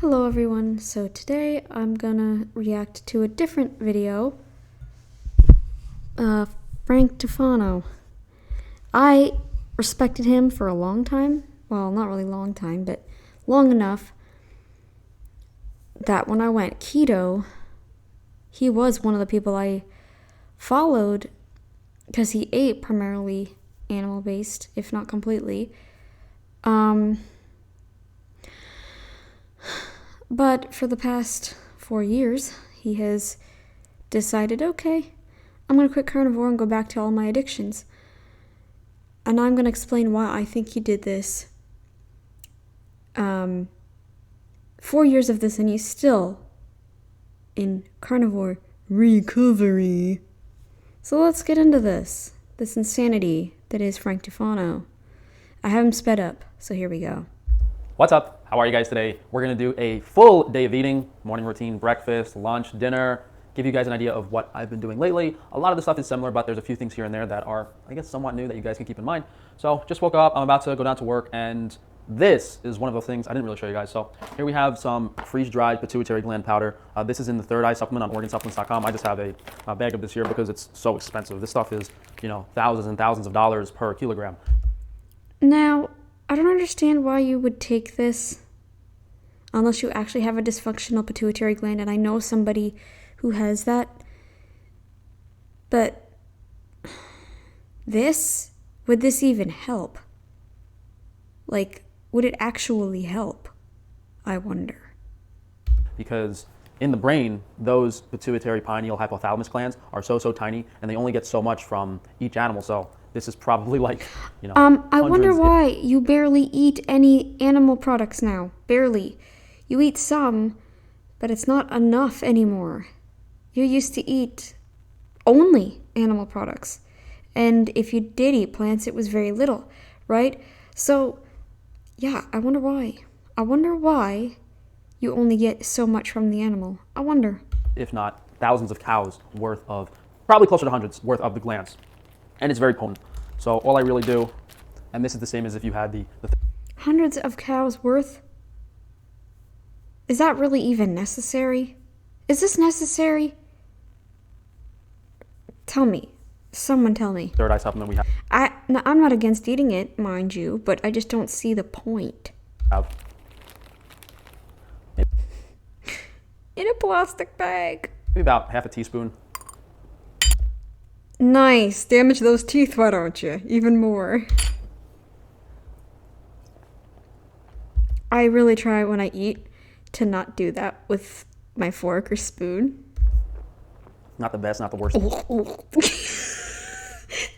Hello everyone, so today I'm gonna react to a different video. Frank Tufano. I respected him for a long time. Well, not really long time, but long enough that when I went keto, he was one of the people I followed because he ate primarily animal-based, if not completely. But for the past 4 years, he has decided, okay, I'm going to quit carnivore and go back to all my addictions. And I'm going to explain why I think he did this. 4 years of this and he's still in carnivore recovery. So let's get into this insanity that is Frank Tufano. I have him sped up, so here we go. What's up? How are you guys today? We're gonna do a full day of eating, morning routine, breakfast, lunch, dinner, give you guys an idea of what I've been doing lately. A lot of the stuff is similar, but there's a few things here and there that are, I guess, somewhat new that you guys can keep in mind. So just woke up, I'm about to go down to work, and this is one of the things I didn't really show you guys. So here we have some freeze-dried pituitary gland powder. This is in the Third Eye supplement on organsupplements.com. I just have a bag of this here because it's so expensive. This stuff is, thousands and thousands of dollars per kilogram. Now, I don't understand why you would take this unless you actually have a dysfunctional pituitary gland, and I know somebody who has that. But would this even help? Like, would it actually help? I wonder. Because in the brain, those pituitary pineal hypothalamus glands are so tiny, and they only get so much from each animal. So this is probably like, I wonder why you barely eat any animal products now. Barely. You eat some, but it's not enough anymore. You used to eat only animal products. And if you did eat plants, it was very little, right? So, yeah, I wonder why. I wonder why you only get so much from the animal. I wonder. If not thousands of cows worth of, probably closer to hundreds worth of the glands. And it's very potent. So all I really do, and this is the same as if you had the hundreds of cows worth? Is that really even necessary? Is this necessary? Tell me. Someone tell me. Third Eye supplement we have. I'm not against eating it, mind you, but I just don't see the point. In a plastic bag. Maybe about half a teaspoon. Nice. Damage those teeth, why don't you? Even more. I really try when I eat to not do that with my fork or spoon. Not the best, not the worst.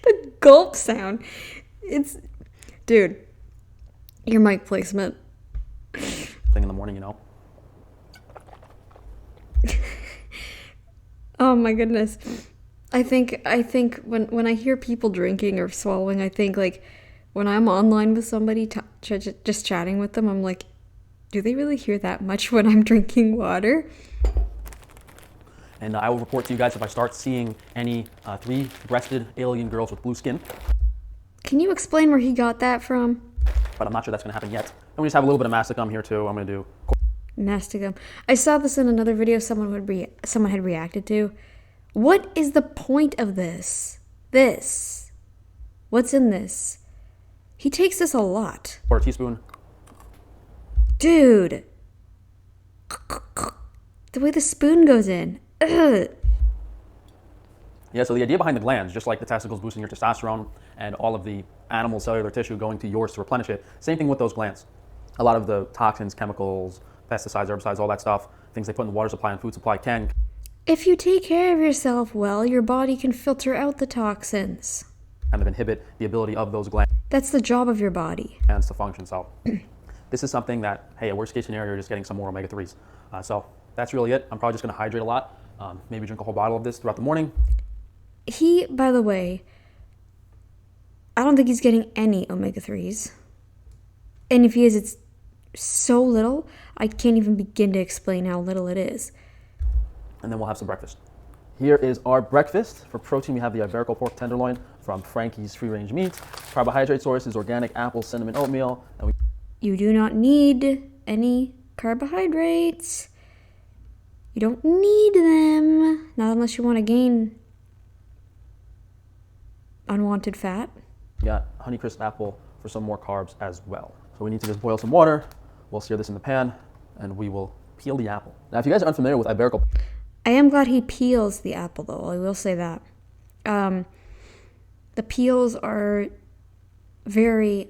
The gulp sound. Dude, your mic placement. Thing in the morning, Oh my goodness. I think when I hear people drinking or swallowing, I think like when I'm online with somebody just chatting with them, I'm like, do they really hear that much when I'm drinking water? And I will report to you guys if I start seeing any three-breasted alien girls with blue skin. Can you explain where he got that from? But I'm not sure that's going to happen yet. And we just have a little bit of masticum here too. I'm going to do masticum. I saw this in another video someone had reacted to. What is the point of this? What's in this? He takes this a lot. Or a teaspoon. Dude. The way the spoon goes in. Ugh. Yeah, so the idea behind the glands, just like the testicles boosting your testosterone and all of the animal cellular tissue going to yours to replenish it, same thing with those glands. A lot of the toxins, chemicals, pesticides, herbicides, all that stuff, things they put in the water supply and food supply can. If you take care of yourself well, your body can filter out the toxins. Kind of inhibit the ability of those glands. That's the job of your body. And to function. So this is something that, hey, a worst case scenario, you're just getting some more omega-3s. So that's really it. I'm probably just going to hydrate a lot. Maybe drink a whole bottle of this throughout the morning. He, by the way, I don't think he's getting any omega-3s. And if he is, it's so little, I can't even begin to explain how little it is. And then we'll have some breakfast. Here is our breakfast. For protein, we have the Iberico pork tenderloin from Frankie's Free Range Meats. Carbohydrate source is organic apple cinnamon oatmeal. And you do not need any carbohydrates. You don't need them, not unless you want to gain unwanted fat. We got Honeycrisp apple for some more carbs as well. So we need to just boil some water. We'll sear this in the pan, and we will peel the apple. Now, if you guys are unfamiliar with Iberico, I am glad he peels the apple, though. I will say that. The peels are very,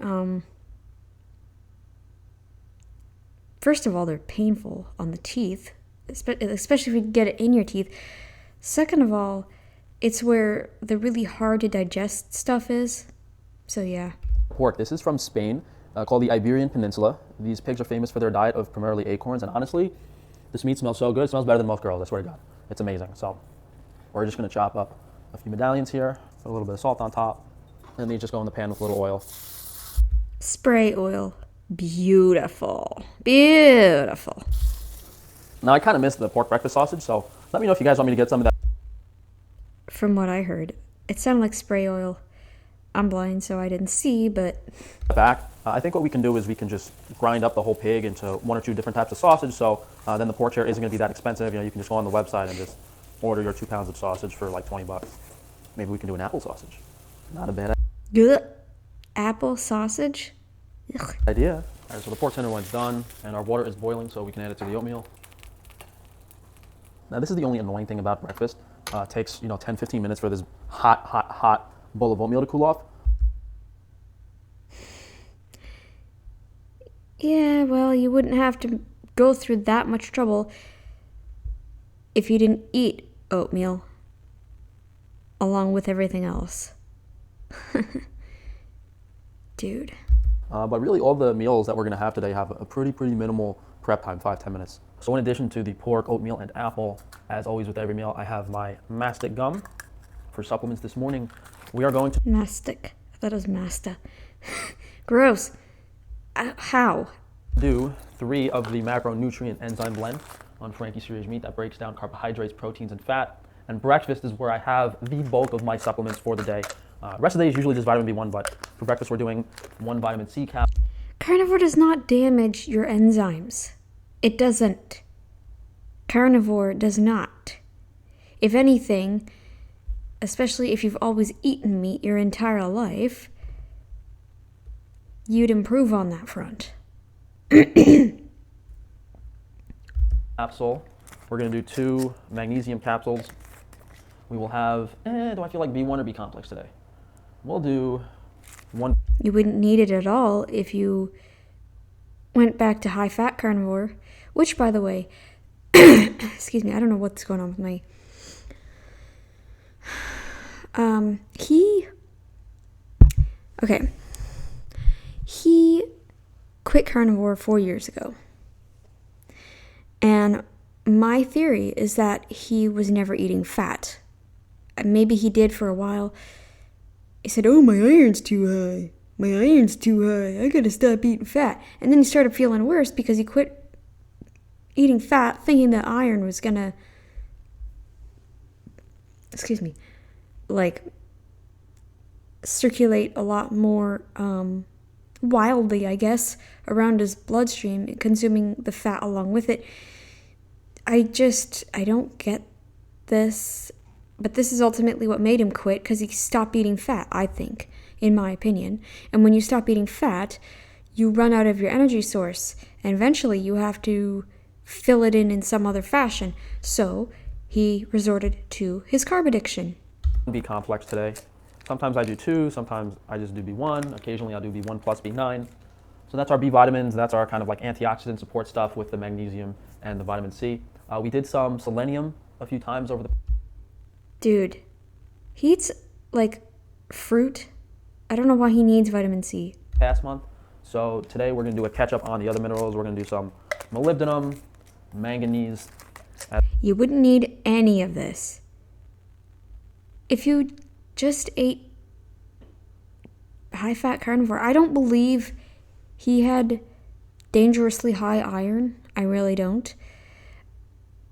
first of all, they're painful on the teeth, especially if you get it in your teeth. Second of all, it's where the really hard to digest stuff is. So yeah. pork. This is from Spain, called the Iberian Peninsula. These pigs are famous for their diet of primarily acorns, and honestly, this meat smells so good. It smells better than most girls, I swear to God. It's amazing. So we're just gonna chop up a few medallions here, put a little bit of salt on top, and these just go in the pan with a little oil. Spray oil. Beautiful. Beautiful. Now, I kind of missed the pork breakfast sausage, so let me know if you guys want me to get some of that From what I heard, it sounded like spray oil. I'm blind, so I didn't see, but back. I think what we can do is we can just grind up the whole pig into one or two different types of sausage, so then the pork share isn't going to be that expensive. You know, you can just go on the website and just order your 2 pounds of sausage for like $20. Maybe we can do an apple sausage. Not a bad Ugh. Apple sausage? Ugh. idea. All right, so the pork tenderloin's done, and our water is boiling, so we can add it to the oatmeal. Now, this is the only annoying thing about breakfast. It takes 10-15 minutes for this hot bowl of oatmeal to cool off. Yeah, well, you wouldn't have to go through that much trouble if you didn't eat oatmeal along with everything else. Dude. But really, all the meals that we're going to have today have a pretty minimal prep time, 5-10 minutes. So in addition to the pork, oatmeal, and apple, as always with every meal, I have my mastic gum for supplements this morning. We are going to Mastic. I thought it was Masta. Gross. How? do 3 of the macronutrient enzyme blend on Frankie Series meat that breaks down carbohydrates, proteins, and fat. And breakfast is where I have the bulk of my supplements for the day. Rest of the day is usually just vitamin B1, but for breakfast we're doing 1 vitamin C cap. Carnivore does not damage your enzymes. It doesn't. Carnivore does not. If anything, especially if you've always eaten meat your entire life, you'd improve on that front. Capsule. We're going to do 2 magnesium capsules. We will have, do I feel like B1 or B complex today? We'll do 1. You wouldn't need it at all if you went back to high-fat carnivore, which, by the way, excuse me, I don't know what's going on with my... He quit carnivore 4 years ago. And my theory is that he was never eating fat. Maybe he did for a while. He said, oh, my iron's too high. My iron's too high. I gotta stop eating fat. And then he started feeling worse because he quit eating fat thinking that iron was gonna, circulate a lot more wildly, I guess, around his bloodstream, consuming the fat along with it. I don't get this. But this is ultimately what made him quit, because he stopped eating fat, I think, in my opinion. And when you stop eating fat, you run out of your energy source, and eventually you have to fill it in some other fashion. So he resorted to his carb addiction. B complex today. Sometimes I do 2, sometimes I just do B1, occasionally I'll do B1 plus B9. So that's our B vitamins, that's our kind of like antioxidant support stuff with the magnesium and the vitamin C. We did some selenium a few times over the... Dude, he eats, fruit. I don't know why he needs vitamin C. Past month. So today we're going to do a catch-up on the other minerals. We're going to do some molybdenum, manganese. You wouldn't need any of this. If you just ate high-fat carnivore, I don't believe he had dangerously high iron. I really don't.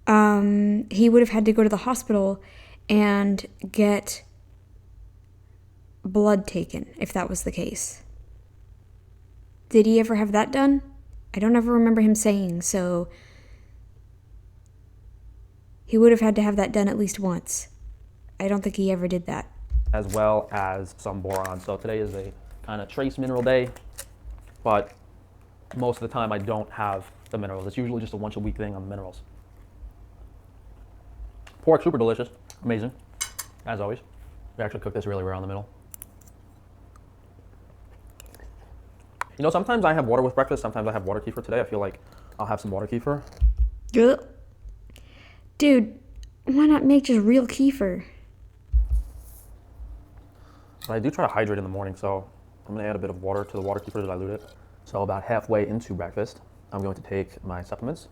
He would have had to go to the hospital and get blood taken, if that was the case. Did he ever have that done? I don't ever remember him saying, so he would have had to have that done at least once. I don't think he ever did that. As well as some boron. So today is a kind of trace mineral day, but most of the time I don't have the minerals. It's usually just a once a week thing on the minerals. Pork, super delicious, amazing, as always. We actually cook this really rare on the middle. You know, sometimes I have water with breakfast, sometimes I have water kefir. Today I feel like I'll have some water kefir. Dude, why not make just real kefir? But I do try to hydrate in the morning, so I'm going to add a bit of water to the water kefir to dilute it. So about halfway into breakfast, I'm going to take my supplements.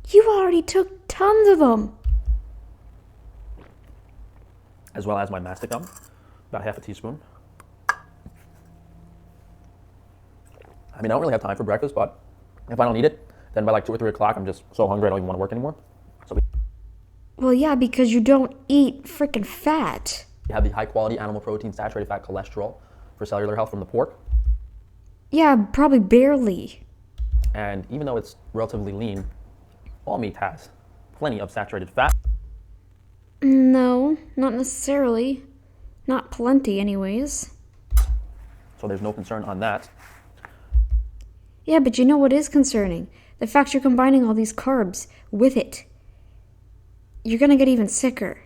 You already took tons of them. As well as my masticum, about half a teaspoon. I mean, I don't really have time for breakfast, but if I don't eat it, then by like 2 or 3 o'clock, I'm just so hungry I don't even want to work anymore. So Well, yeah, because you don't eat freaking fat. we have the high quality animal protein, saturated fat, cholesterol for cellular health from the pork. Yeah, probably barely. And even though it's relatively lean, all meat has plenty of saturated fat. No, not necessarily. Not plenty, anyways. So there's no concern on that. Yeah, but you know what is concerning? The fact you're combining all these carbs with it. You're gonna get even sicker.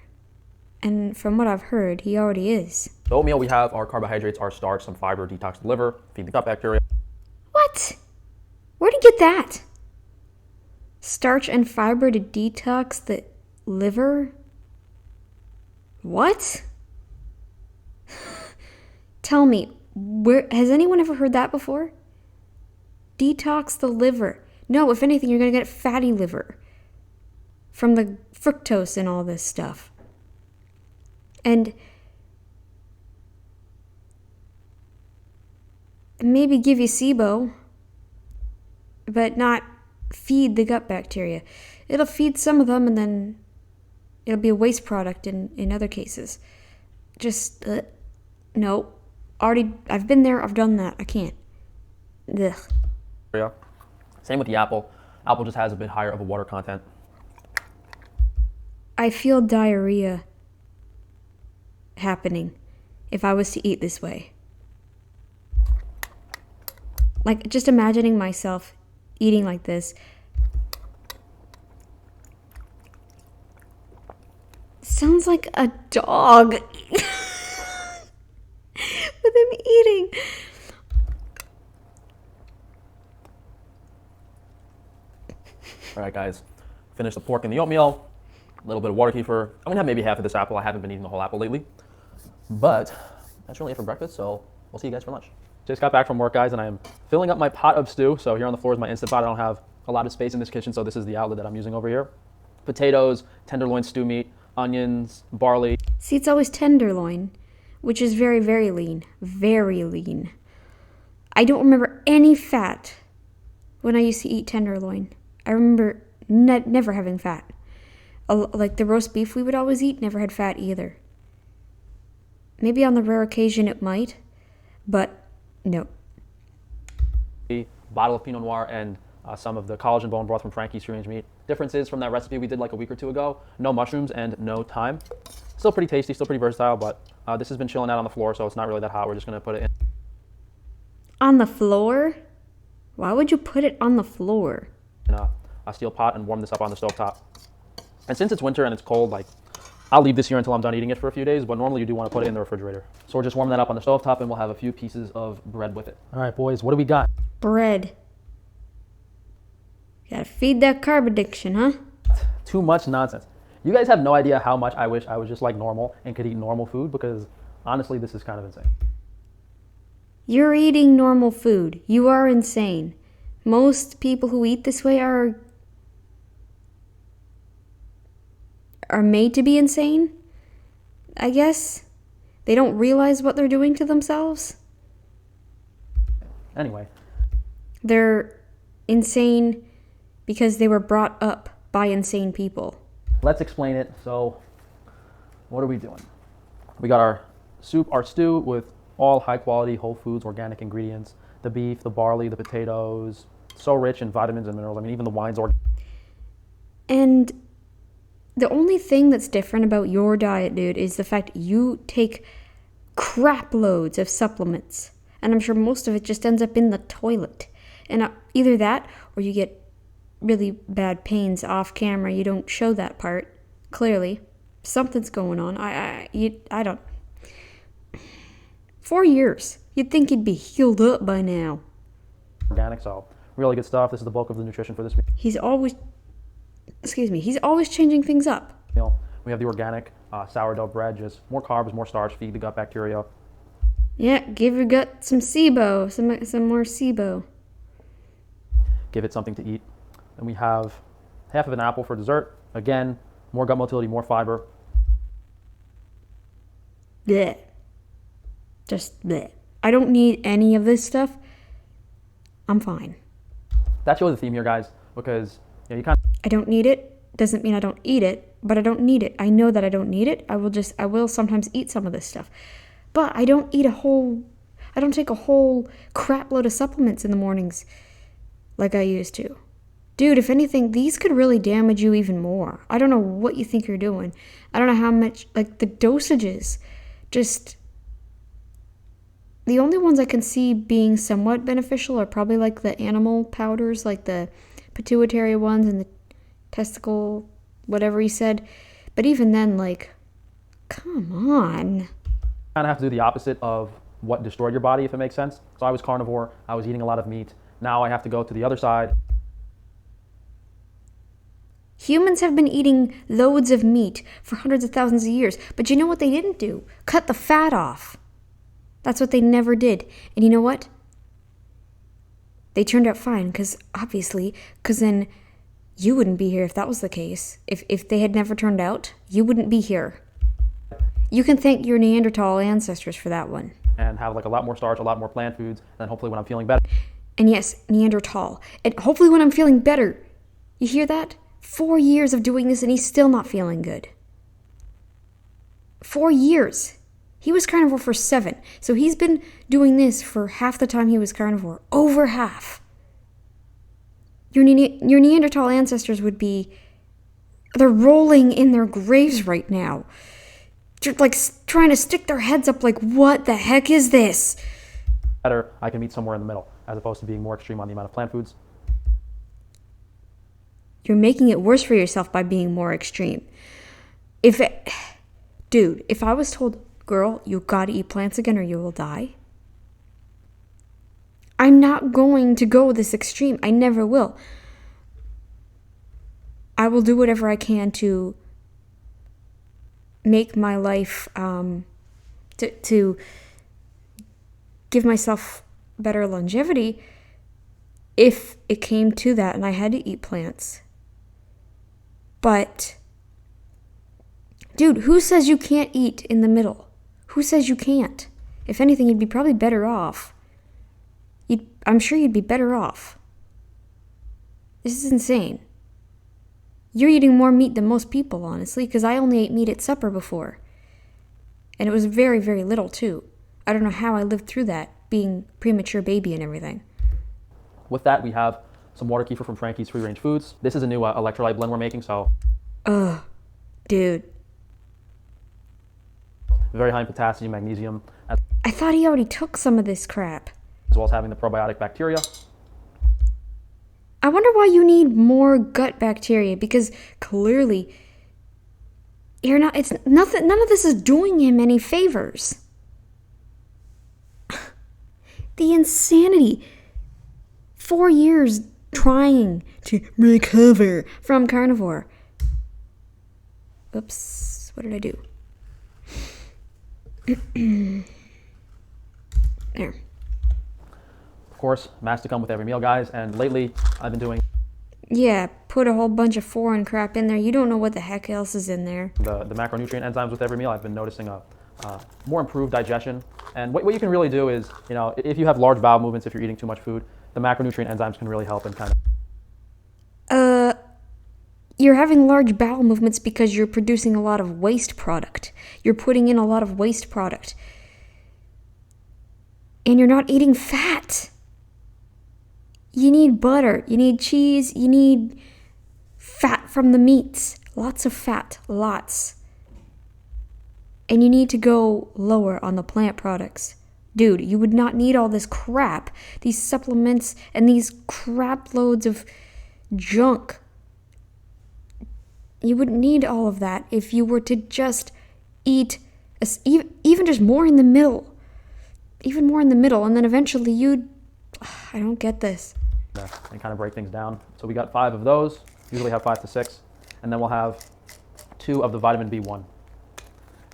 And from what I've heard, he already is. The oatmeal, we have our carbohydrates, our starch, some fiber, detox the liver, feed the gut bacteria. What? Where'd he get that? Starch and fiber to detox the liver? What? Tell me, where has anyone ever heard that before? Detox the liver. No, if anything, you're gonna get fatty liver from the fructose and all this stuff. And maybe give you SIBO, but not feed the gut bacteria. It'll feed some of them, and then it'll be a waste product in other cases. Just, no. Already, I've been there, I've done that. I can't. Ugh. Same with the apple. Apple just has a bit higher of a water content. I feel diarrhea happening if I was to eat this way. Like, just imagining myself eating like this. Sounds like a dog with him eating. All right, guys, finish the pork and the oatmeal, a little bit of water kefir. I'm gonna have maybe half of this apple. I haven't been eating the whole apple lately, but that's really it for breakfast, so we'll see you guys for lunch. Just got back from work, guys, and I am filling up my pot of stew. So here on the floor is my Instant Pot. I don't have a lot of space in this kitchen, so this is the outlet that I'm using over here. Potatoes, tenderloin stew meat, onions, barley. See, it's always tenderloin, which is very, very lean. Very lean. I don't remember any fat when I used to eat tenderloin. I remember never having fat. Like the roast beef we would always eat never had fat either. Maybe on the rare occasion it might, but no. A bottle of Pinot Noir and some of the collagen bone broth from Frankie's Free Range Meat. Differences from that recipe we did like a week or two ago. No mushrooms and no thyme. Still pretty tasty, still pretty versatile, but this has been chilling out on the floor, so it's not really that hot. We're just going to put it in. On the floor? Why would you put it on the floor? In a steel pot and warm this up on the stovetop. And since it's winter and it's cold, like I'll leave this here until I'm done eating it for a few days, but normally you do want to put it in the refrigerator. So we're just warming that up on the stovetop and we'll have a few pieces of bread with it. All right, boys, what do we got? Bread. Gotta feed that carb addiction, huh? Too much nonsense. You guys have no idea how much I wish I was just like normal and could eat normal food, because honestly, this is kind of insane. You're eating normal food. You are insane. Most people who eat this way are made to be insane, I guess. They don't realize what they're doing to themselves. Anyway. They're insane because they were brought up by insane people. Let's explain it. So, what are we doing? We got our soup, our stew with all high quality, whole foods, organic ingredients. The beef, the barley, the potatoes, so rich in vitamins and minerals. I mean, even the wine's organic. And the only thing that's different about your diet, dude, is the fact you take crap loads of supplements. And I'm sure most of it just ends up in the toilet. And either that or you get really bad pains off camera. You don't show that part, clearly. Something's going on. I don't. 4 years. You'd think you'd be healed up by now. Organic, so really good stuff. This is the bulk of the nutrition for this meal. He's always changing things up. We have the organic sourdough bread, just more carbs, more starch, feed the gut bacteria. Yeah, give your gut some SIBO, some more SIBO. Give it something to eat. And we have half of an apple for dessert. Again, more gut motility, more fiber. Blech. Just bleh. I don't need any of this stuff. I'm fine. That's really the theme here, guys, because you kind of... I don't need it. Doesn't mean I don't eat it, but I don't need it. I know that I don't need it. I will sometimes eat some of this stuff. But I don't take a whole crap load of supplements in the mornings like I used to. Dude, if anything, these could really damage you even more. I don't know what you think you're doing. I don't know how much, like the dosages, just... The only ones I can see being somewhat beneficial are probably like the animal powders, like the pituitary ones and the testicle, whatever he said. But even then, like, come on. Kind of have to do the opposite of what destroyed your body, if it makes sense. So I was carnivore. I was eating a lot of meat. Now I have to go to the other side. Humans have been eating loads of meat for hundreds of thousands of years. But you know what they didn't do? Cut the fat off. That's what they never did. And you know what? They turned out fine, because then you wouldn't be here if that was the case. If they had never turned out, you wouldn't be here. You can thank your Neanderthal ancestors for that one. And have like a lot more starch, a lot more plant foods, and then hopefully when I'm feeling better. And yes, Neanderthal. And hopefully when I'm feeling better. You hear that? 4 years of doing this and he's still not feeling good. 4 years. He was carnivore for 7. So he's been doing this for half the time he was carnivore. Over half. Your Neanderthal ancestors would be... They're rolling in their graves right now. They're like trying to stick their heads up like, what the heck is this? Better, I can meet somewhere in the middle, as opposed to being more extreme on the amount of plant foods. You're making it worse for yourself by being more extreme. Dude, if I was told... Girl, you gotta eat plants again or you will die. I'm not going to go this extreme. I never will. I will do whatever I can to make my life, to give myself better longevity if it came to that and I had to eat plants. But, dude, who says you can't eat in the middle? Who says you can't? If anything, you'd be probably better off. I'm sure you'd be better off. This is insane. You're eating more meat than most people, honestly, because I only ate meat at supper before. And it was very, very little, too. I don't know how I lived through that, being premature baby and everything. With that, we have some water kefir from Frankie's Free Range Foods. This is a new electrolyte blend we're making, so... Ugh, dude. Very high in potassium, magnesium. I thought he already took some of this crap. As well as having the probiotic bacteria. I wonder why you need more gut bacteria, because clearly none of this is doing him any favors. The insanity. 4 years trying to recover from carnivore. Oops, what did I do? There. Of course, mass to come with every meal, guys. And lately, I've been doing... Yeah, put a whole bunch of foreign crap in there. You don't know what the heck else is in there. The macronutrient enzymes with every meal. I've been noticing a more improved digestion. And what you can really do is, if you have large bowel movements, if you're eating too much food, the macronutrient enzymes can really help and kind of... You're having large bowel movements because you're producing a lot of waste product. You're putting in a lot of waste product. And you're not eating fat. You need butter, you need cheese, you need fat from the meats. Lots of fat, lots. And you need to go lower on the plant products. Dude, you would not need all this crap, these supplements and these crap loads of junk. You wouldn't need all of that if you were to just eat, even just more in the middle. Even more in the middle, and then eventually you'd... I don't get this. And kind of break things down. So we got 5 of those, usually have 5 to 6, and then we'll have 2 of the vitamin B1.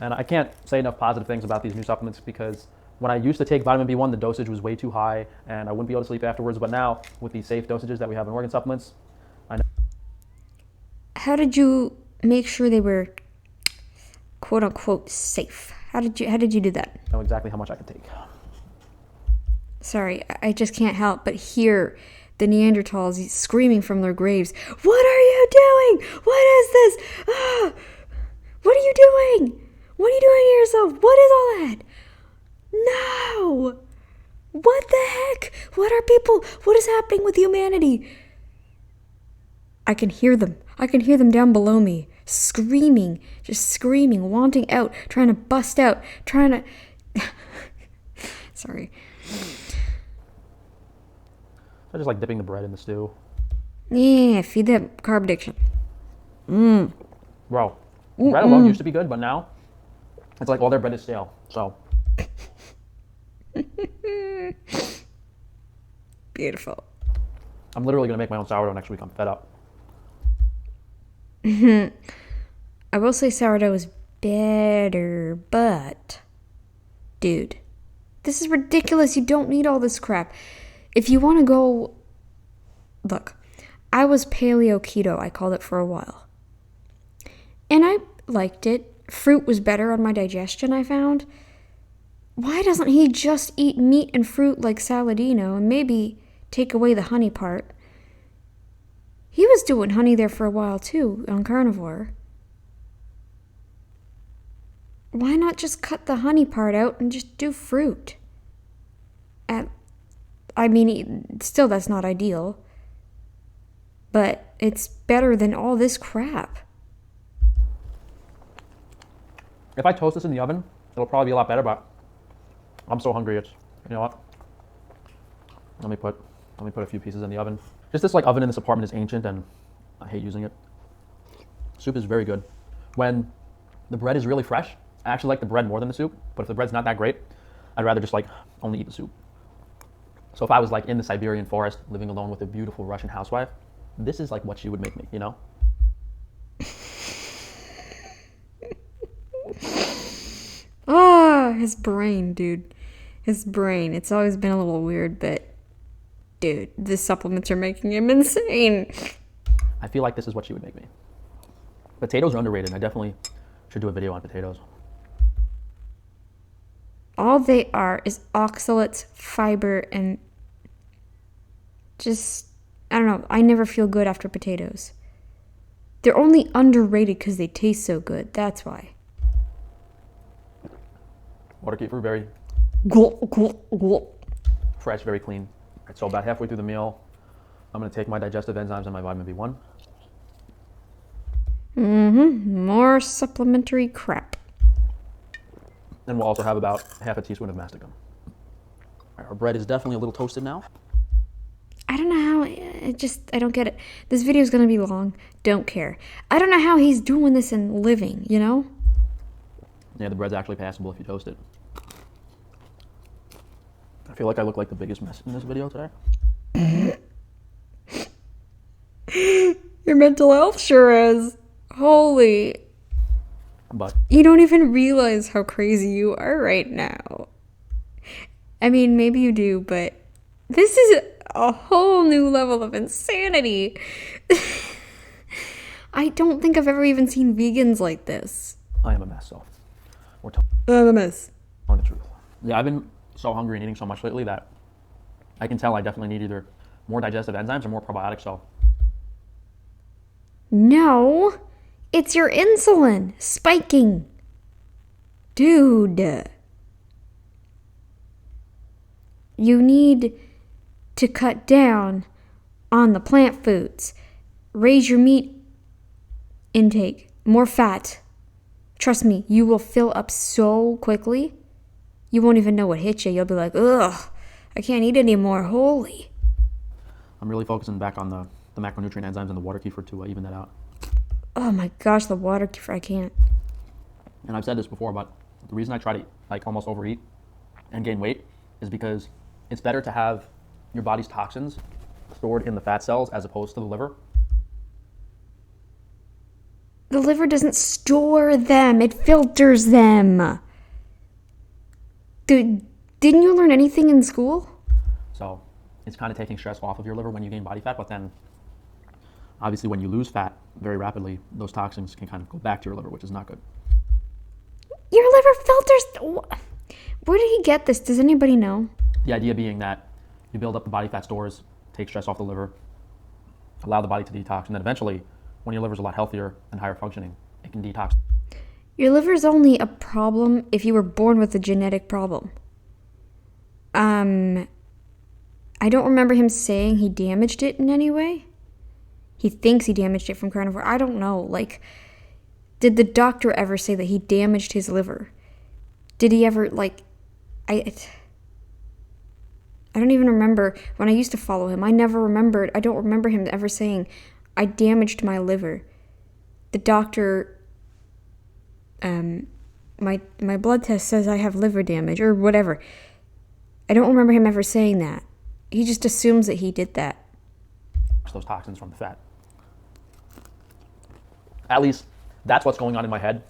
And I can't say enough positive things about these new supplements because when I used to take vitamin B1, the dosage was way too high and I wouldn't be able to sleep afterwards. But now, with these safe dosages that we have in organ supplements, I know. How did you make sure they were quote unquote safe? How did you do that? I know exactly how much I can take. Sorry, I just can't help but hear the Neanderthals screaming from their graves. What are you doing? What is this? Ah! What are you doing? What are you doing to yourself? What is all that? No! What the heck? What are people? What is happening with humanity? I can hear them. I can hear them down below me. Screaming. Just screaming. Wanting out. Trying to bust out. Trying to... Sorry. I just like dipping the bread in the stew. Yeah, feed that carb addiction. Bro, bread alone used to be good, but now it's like all their bread is stale. So Beautiful. I'm literally gonna make my own sourdough next week. I'm fed up. I will say sourdough is better, but dude, this is ridiculous. You don't need all this crap. If you want to go, look, I was paleo keto. I called it for a while. And I liked it. Fruit was better on my digestion, I found. Why doesn't he just eat meat and fruit like Saladino and maybe take away the honey part? He was doing honey there for a while too, on carnivore. Why not just cut the honey part out and just do fruit? I mean, still that's not ideal. But it's better than all this crap. If I toast this in the oven, it'll probably be a lot better, but I'm so hungry it's, you know what? Let me put a few pieces in the oven. Just this like oven in this apartment is ancient and I hate using it. Soup is very good. When the bread is really fresh, I actually like the bread more than the soup, but if the bread's not that great, I'd rather just like only eat the soup. So if I was like in the Siberian forest, living alone with a beautiful Russian housewife, this is like what she would make me, you know? His brain, dude. His brain. It's always been a little weird, but dude, the supplements are making him insane. I feel like this is what she would make me. Potatoes are underrated. I definitely should do a video on potatoes. All they are is oxalates, fiber, and just, I don't know, I never feel good after potatoes. They're only underrated because they taste so good. That's why. Water kefir, very fresh, very clean. All right, so about halfway through the meal, I'm going to take my digestive enzymes and my vitamin B1. More supplementary crap. And we'll also have about half a teaspoon of masticum. All right, our bread is definitely a little toasted now. I don't know how, I don't get it. This video is going to be long. Don't care. I don't know how he's doing this and living, you know? Yeah, the bread's actually passable if you toast it. I feel like I look like the biggest mess in this video today. Your mental health sure is. Holy. But You don't even realize how crazy you are right now. I mean, maybe you do, but this is a whole new level of insanity. I don't think I've ever even seen vegans like this. I am a mess, so we're I'm a mess. telling the truth. Yeah, I've been so hungry and eating so much lately that I can tell I definitely need either more digestive enzymes or more probiotics, so. No, it's your insulin spiking. Dude. You need to cut down on the plant foods. Raise your meat intake. More fat. Trust me, you will fill up so quickly. You won't even know what hit you. You'll be like, ugh, I can't eat anymore. Holy. I'm really focusing back on the macronutrient enzymes in the water kefir to even that out. Oh my gosh, the water kefir, I can't. And I've said this before, but the reason I try to like almost overeat and gain weight is because it's better to have your body's toxins stored in the fat cells as opposed to the liver. The liver doesn't store them, it filters them. Dude, didn't you learn anything in school? So it's kind of taking stress off of your liver when you gain body fat, but then obviously when you lose fat very rapidly, those toxins can kind of go back to your liver, which is not good. Your liver filters... Where did he get this? Does anybody know? The idea being that you build up the body fat stores, take stress off the liver, allow the body to detox, and then eventually, when your liver's a lot healthier and higher functioning, it can detox. Your liver's only a problem if you were born with a genetic problem. I don't remember him saying he damaged it in any way. He thinks he damaged it from carnivore. I don't know. Like, did the doctor ever say that he damaged his liver? Did he ever, like... I don't even remember when I used to follow him. I don't remember him ever saying, I damaged my liver. The doctor, my blood test says I have liver damage or whatever. I don't remember him ever saying that. He just assumes that he did that. Those toxins from the fat. At least that's what's going on in my head.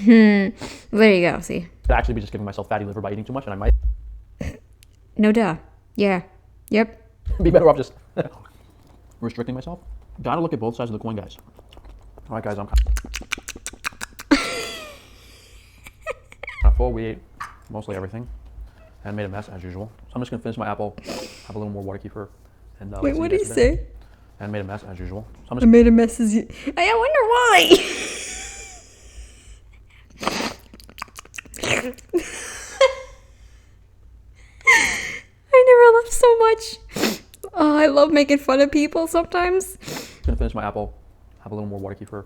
There you go, see. Could actually be just giving myself fatty liver by eating too much, and I might No duh. Yeah. Yep. be better off just restricting myself. Gotta look at both sides of the coin, guys. All right, guys, I'm full. We ate mostly everything and made a mess as usual. So I'm just gonna finish my apple, have a little more water kefir, and Wait, what did he say? And made a mess as usual. So I made a mess as you... I wonder why. I never laughed so much. Oh, I love making fun of people sometimes. I'm gonna finish my apple, have a little more water kefir,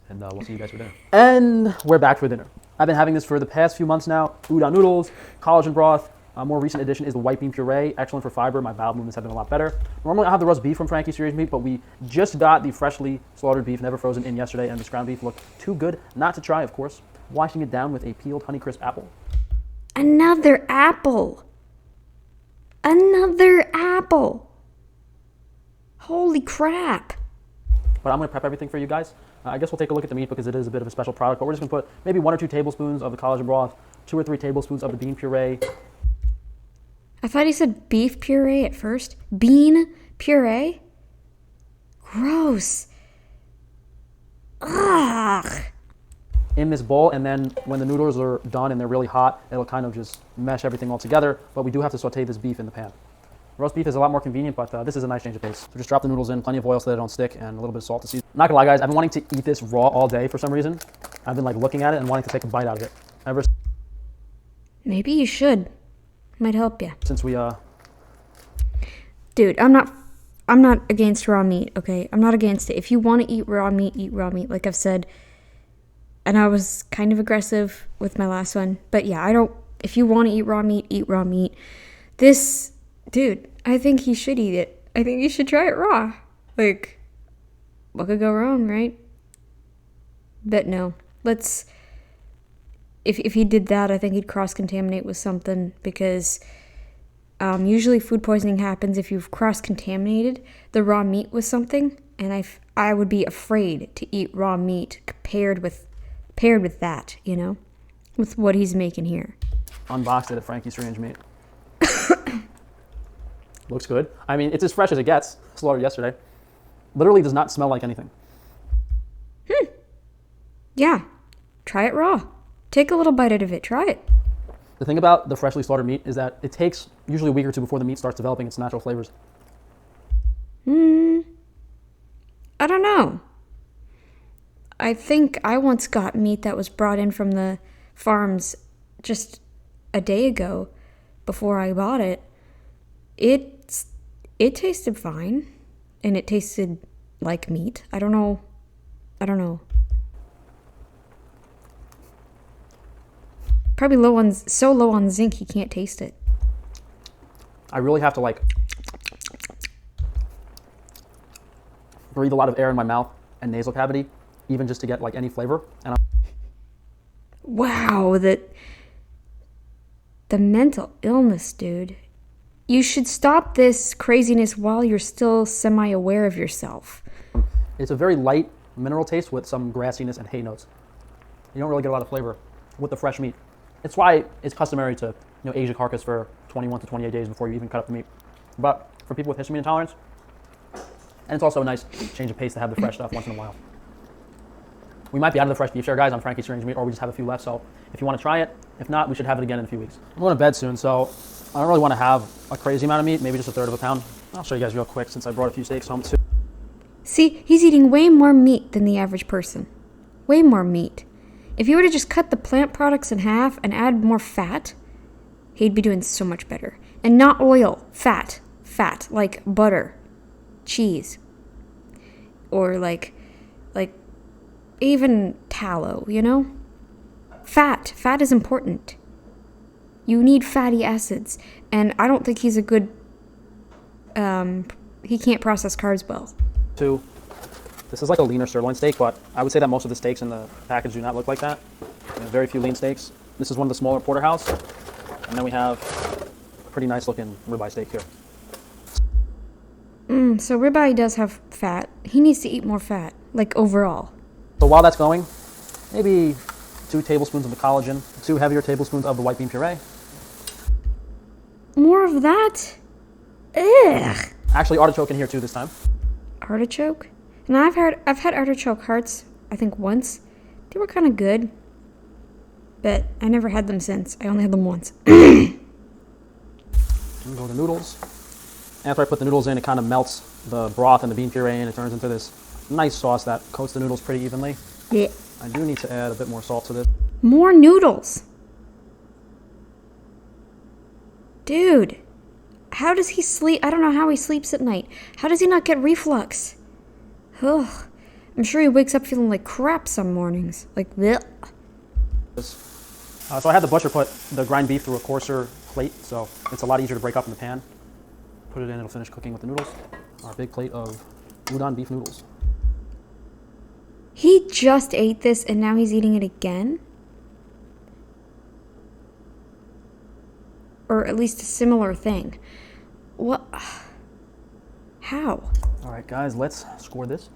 and we'll see you guys for dinner. And we're back for dinner. I've been having this for the past few months now. Udon noodles, collagen broth. A more recent addition is the white bean puree, excellent for fiber. My bowel movements have been a lot better. Normally I have the roast beef from Frankie's Series Meat, but we just got the freshly slaughtered beef, never frozen, in yesterday, and this ground beef looked too good not to try, of course. Washing it down with a peeled Honeycrisp apple. Another apple. Another apple. Holy crap. But I'm going to prep everything for you guys. I guess we'll take a look at the meat because it is a bit of a special product, but we're just going to put maybe 1 or 2 tablespoons of the collagen broth, 2 or 3 tablespoons of the bean puree. I thought he said beef puree at first. Bean puree? Gross. Ugh. In this bowl, and then when the noodles are done and they're really hot, it'll kind of just mesh everything all together, but we do have to saute this beef in the pan. Roast beef is a lot more convenient, but this is a nice change of pace. So just drop the noodles in, plenty of oil so they don't stick, and a little bit of salt to season. Not gonna lie, guys, I've been wanting to eat this raw all day for some reason. I've been like looking at it and wanting to take a bite out of it. Maybe you should. Might help you. Since we Dude, I'm not against raw meat, okay? I'm not against it. If you want to eat raw meat, like I've said. And I was kind of aggressive with my last one. But yeah, if you want to eat raw meat. This, dude, I think he should eat it. I think you should try it raw. Like, what could go wrong, right? But no, if he did that, I think he'd cross-contaminate with something because usually food poisoning happens if you've cross-contaminated the raw meat with something. And I would be afraid to eat raw meat paired with that, you know, with what he's making here. Unboxed it at Frankie's Range Meat. Looks good. I mean, it's as fresh as it gets. Slaughtered yesterday. Literally does not smell like anything. Yeah. Try it raw. Take a little bite out of it. Try it. The thing about the freshly slaughtered meat is that it takes usually a week or 2 before the meat starts developing its natural flavors. I don't know. I think I once got meat that was brought in from the farms just a day ago before I bought it. It tasted fine, and it tasted like meat. I don't know. Probably so low on zinc he can't taste it. I really have to like breathe a lot of air in my mouth and nasal cavity, even just to get like any flavor. And Wow, the mental illness, dude. You should stop this craziness while you're still semi-aware of yourself. it's a very light mineral taste with some grassiness and hay notes. You don't really get a lot of flavor with the fresh meat. It's why it's customary to age a carcass for 21 to 28 days before you even cut up the meat. But for people with histamine intolerance, and it's also a nice change of pace to have the fresh stuff once in a while. We might be out of the fresh beef share, guys, on Frankie's Strange Meat, or we just have a few left. So if you want to try it, if not, we should have it again in a few weeks. I'm going to bed soon, so I don't really want to have a crazy amount of meat, maybe just a third of a pound. I'll show you guys real quick since I brought a few steaks home too. See, he's eating way more meat than the average person. Way more meat. If you were to just cut the plant products in half and add more fat, he'd be doing so much better. And not oil, fat. Fat, like butter, cheese, or like even tallow, you know? Fat is important. You need fatty acids, and I don't think he's a good, he can't process carbs well. Two, this is like a leaner sirloin steak, but I would say that most of the steaks in the package do not look like that. There's very few lean steaks. This is one of the smaller porterhouse, and then we have a pretty nice looking ribeye steak here. So ribeye does have fat. He needs to eat more fat, like overall. So while that's going, maybe 2 tablespoons of the collagen, 2 heavier tablespoons of the white bean puree. More of that? Ugh. Actually, artichoke in here too this time. Artichoke? And I've had artichoke hearts, I think once. They were kind of good, but I never had them since. I only had them once. And go the noodles. After I put the noodles in, it kind of melts the broth and the bean puree, and it turns into this nice sauce that coats the noodles pretty evenly. Yeah. I do need to add a bit more salt to this. More noodles. Dude, how does he sleep? I don't know how he sleeps at night. How does he not get reflux? Ugh. I'm sure he wakes up feeling like crap some mornings. Like, bleh. So I had the butcher put the ground beef through a coarser plate, so it's a lot easier to break up in the pan. Put it in, it'll finish cooking with the noodles. Our big plate of udon beef noodles. He just ate this and now he's eating it again? Or at least a similar thing. What? How? All right, guys, let's score this.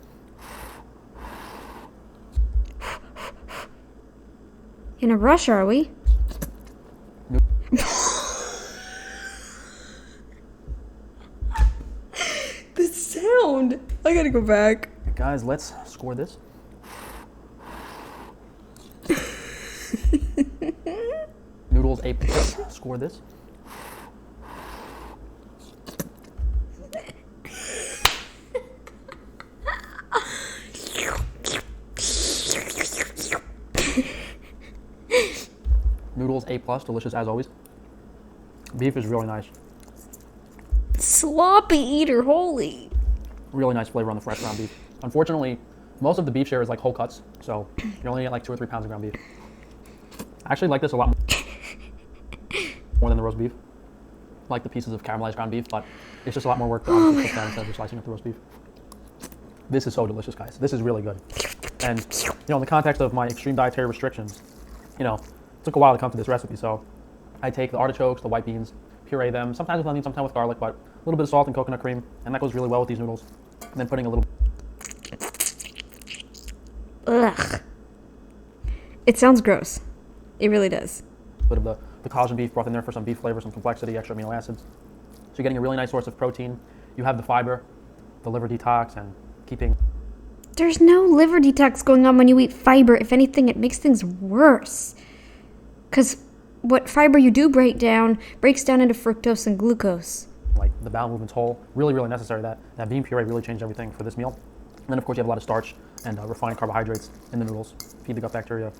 In a rush, are we? Nope. The sound! I gotta go back. Okay, guys, let's score this. Noodles A+. Score this. Noodles A+, delicious as always. Beef is really nice. Sloppy eater, holy. Really nice flavor on the fresh ground beef. Unfortunately, most of the beef share is like whole cuts, so you're only getting like 2 or 3 pounds of ground beef. I actually like this a lot more than the roast beef. I like the pieces of caramelized ground beef, but it's just a lot more work to cook that instead of just slicing up the roast beef. This is so delicious, guys. This is really good. And, in the context of my extreme dietary restrictions, it took a while to come to this recipe. So I take the artichokes, the white beans, puree them, sometimes with onion, sometimes with garlic, but a little bit of salt and coconut cream, and that goes really well with these noodles. And then putting a little... Ugh. It sounds gross. It really does. Bit of the collagen beef brought in there for some beef flavor, some complexity, extra amino acids. So you're getting a really nice source of protein. You have the fiber, the liver detox, and keeping... There's no liver detox going on when you eat fiber. If anything, it makes things worse. Because what fiber you do break down breaks down into fructose and glucose. Like the bowel movement's whole, really, really necessary. That bean puree really changed everything for this meal. And then, of course, you have a lot of starch and refined carbohydrates in the noodles. Feed the gut bacteria,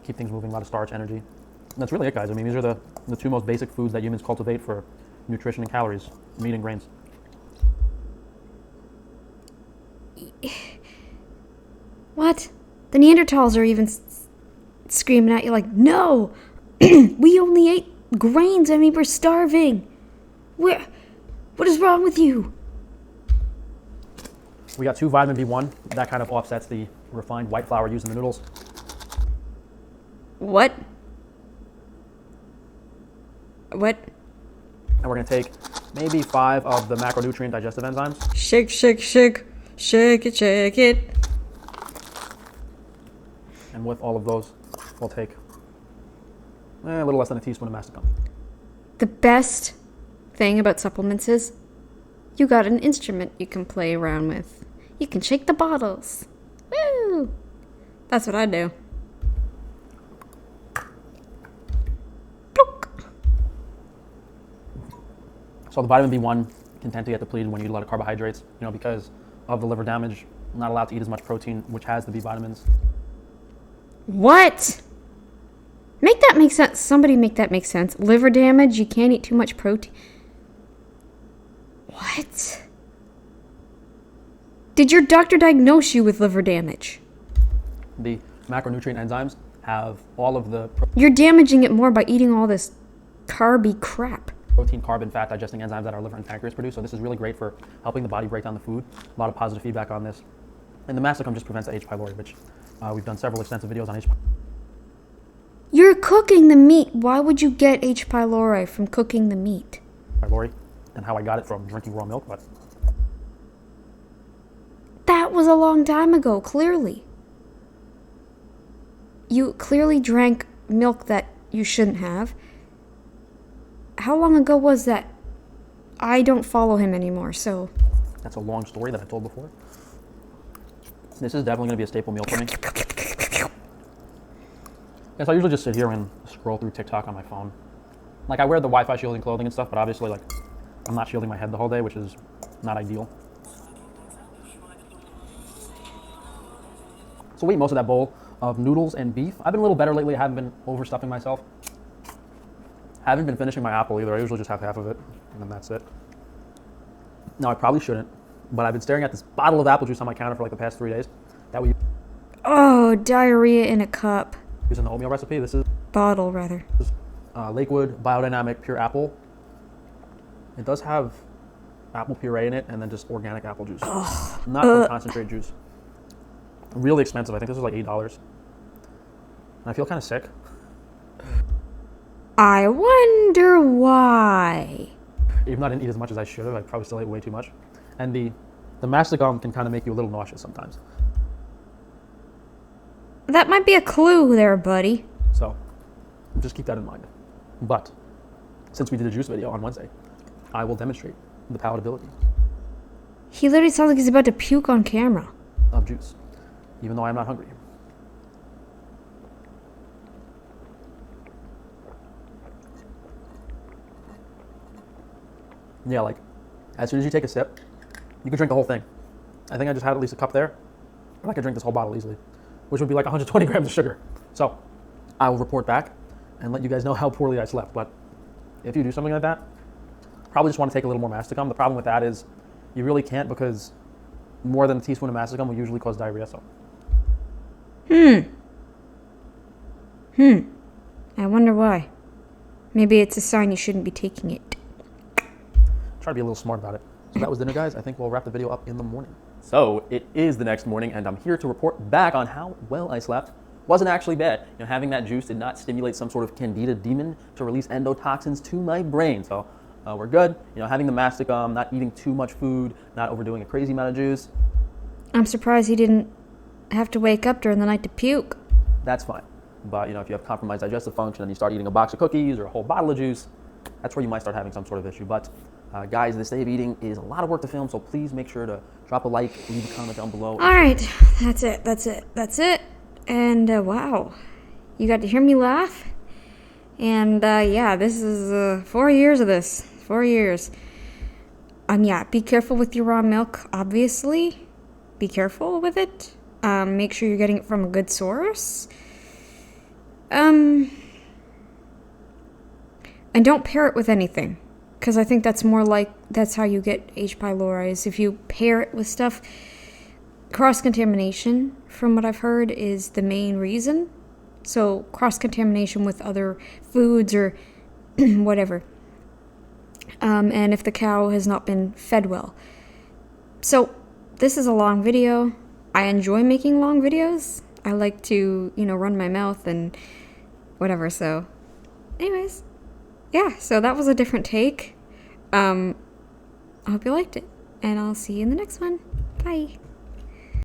keep things moving, a lot of starch, energy. And that's really it, guys. I mean, these are the 2 most basic foods that humans cultivate for nutrition and calories, meat and grains. What? The Neanderthals are even screaming at you like, no! We only ate grains. I mean, we're starving. What is wrong with you? We got 2 vitamin B1. That kind of offsets the refined white flour used in the noodles. What? What? And we're going to take maybe 5 of the macronutrient digestive enzymes. Shake, shake, shake. Shake it, shake it. And with all of those, we'll take a little less than a teaspoon of masticum. The best thing about supplements is you got an instrument you can play around with. You can shake the bottles. Woo! That's what I do. Blook. So the vitamin B1 can tend to get depleted when you eat a lot of carbohydrates, because of the liver damage. Not allowed to eat as much protein, which has the B vitamins. What? Make that make sense. Somebody make that make sense. Liver damage, you can't eat too much protein. What? Did your doctor diagnose you with liver damage? The macronutrient enzymes have all of the You're damaging it more by eating all this carby crap. protein, carb, and fat digesting enzymes that our liver and pancreas produce. So this is really great for helping the body break down the food. A lot of positive feedback on this. And the masticum just prevents the H. pylori, which we've done several extensive videos on H. You're cooking the meat. Why would you get H. pylori from cooking the meat? pylori, and how I got it from drinking raw milk, but That was a long time ago, clearly. You clearly drank milk that you shouldn't have. How long ago was that? I don't follow him anymore, so... that's a long story that I told before. This is definitely going to be a staple meal for me. Yes, I usually just sit here and scroll through TikTok on my phone. Like, I wear the Wi-Fi shielding clothing and stuff, but obviously, like, I'm not shielding my head the whole day, which is not ideal. So we eat most of that bowl of noodles and beef. I've been a little better lately. I haven't been overstuffing myself. Haven't been finishing my apple either. I usually just have half of it, and then that's it. Now, I probably shouldn't, but I've been staring at this bottle of apple juice on my counter for like the past 3 days. That we Oh, diarrhea in a cup. use in the oatmeal recipe. This is Bottle, rather. Lakewood Biodynamic Pure Apple. It does have apple puree in it, and then just organic apple juice. Not from concentrate juice. Really expensive. I think this was like $8. And I feel kind of sick. I wonder why. Even though I didn't eat as much as I should have, I probably still ate way too much. And the masticum can kind of make you a little nauseous sometimes. That might be a clue there, buddy. So just keep that in mind. But since we did a juice video on Wednesday, I will demonstrate the palatability He literally sounds like he's about to puke on camera. of juice, even though I'm not hungry. Yeah, like, as soon as you take a sip, you can drink the whole thing. I think I just had at least a cup there, and I could drink this whole bottle easily, which would be like 120 grams of sugar. So I will report back and let you guys know how poorly I slept. But if you do something like that, probably just want to take a little more masticum. The problem with that is you really can't, because more than a teaspoon of masticum will usually cause diarrhea. So I wonder why. Maybe it's a sign you shouldn't be taking it. try to be a little smart about it. So that was dinner, guys. I think we'll wrap the video up in the morning. So it is the next morning, and I'm here to report back on how well I slept. Wasn't actually bad. Having that juice did not stimulate some sort of candida demon to release endotoxins to my brain. So we're good. Having the masticum, not eating too much food, not overdoing a crazy amount of juice. I'm surprised he didn't have to wake up during the night to puke. That's fine. But if you have compromised digestive function and you start eating a box of cookies or a whole bottle of juice, that's where you might start having some sort of issue. But guys, this day of eating is a lot of work to film, so please make sure to drop a like, leave a comment down below. All right, that's it. And wow, you got to hear me laugh. And yeah, this is 4 years of this. 4 years. Yeah, be careful with your raw milk, obviously. Be careful with it. Make sure you're getting it from a good source. And don't pair it with anything, because I think that's more like, that's how you get H. pylori, is if you pair it with stuff. cross-contamination, from what I've heard, is the main reason. So cross-contamination with other foods or whatever. And if the cow has not been fed well. So this is a long video. I enjoy making long videos. I like to, run my mouth and whatever. So anyways, yeah, so that was a different take. I hope you liked it, and I'll see you in the next one. Bye.